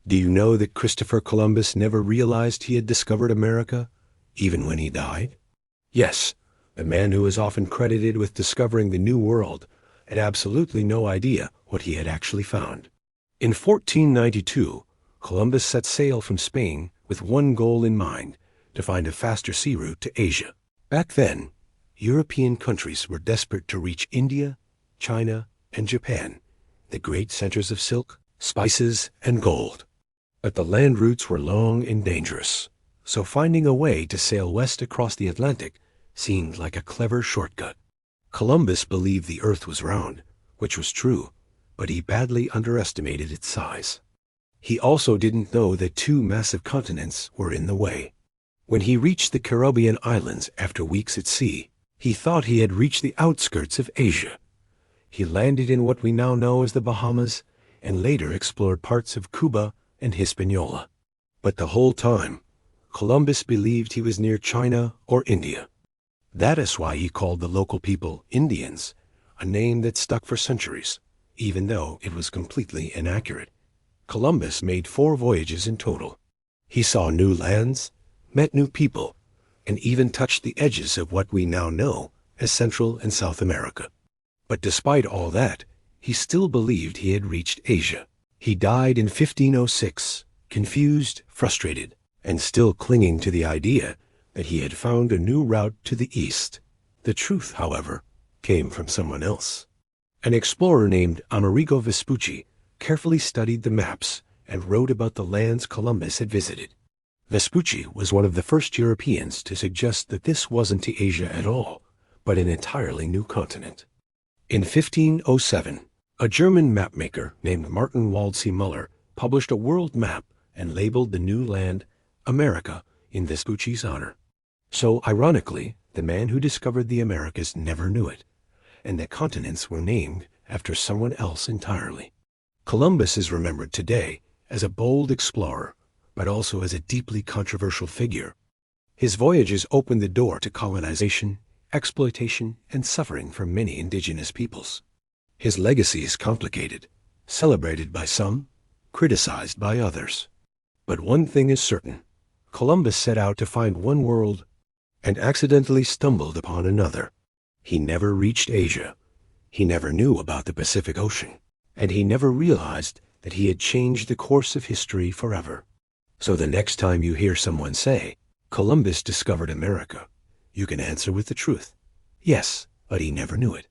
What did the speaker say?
Do you know that Christopher Columbus never realized he had discovered America, even when he died? Yes, the man who is often credited with discovering the New World had absolutely no idea what he had actually found. In 1492, Columbus set sail from Spain with one goal in mind, to find a faster sea route to Asia. Back then, European countries were desperate to reach India, China, and Japan, the great centers of silk, spices, and gold. But the land routes were long and dangerous, so finding a way to sail west across the Atlantic seemed like a clever shortcut. Columbus believed the Earth was round, which was true, but he badly underestimated its size. He also didn't know that two massive continents were in the way. When he reached the Caribbean Islands after weeks at sea, he thought he had reached the outskirts of Asia. He landed in what we now know as the Bahamas and later explored parts of Cuba and Hispaniola. But the whole time, Columbus believed he was near China or India. That is why he called the local people Indians, a name that stuck for centuries, even though it was completely inaccurate. Columbus made 4 voyages in total. He saw new lands, met new people, and even touched the edges of what we now know as Central and South America. But despite all that, he still believed he had reached Asia. He died in 1506, confused, frustrated, and still clinging to the idea that he had found a new route to the east. The truth, however, came from someone else. An explorer named Amerigo Vespucci carefully studied the maps and wrote about the lands Columbus had visited. Vespucci was one of the first Europeans to suggest that this wasn't to Asia at all, but an entirely new continent. In 1507, a German mapmaker named Martin Waldsee Muller published a world map and labeled the new land America in Vespucci's honor. So, ironically, the man who discovered the Americas never knew it, and the continents were named after someone else entirely. Columbus is remembered today as a bold explorer, but also as a deeply controversial figure. His voyages opened the door to colonization, exploitation, and suffering for many indigenous peoples. His legacy is complicated, celebrated by some, criticized by others. But one thing is certain: Columbus set out to find one world and accidentally stumbled upon another. He never reached Asia. He never knew about the Pacific Ocean, and he never realized that he had changed the course of history forever. So the next time you hear someone say, Columbus discovered America, you can answer with the truth. Yes, but he never knew it.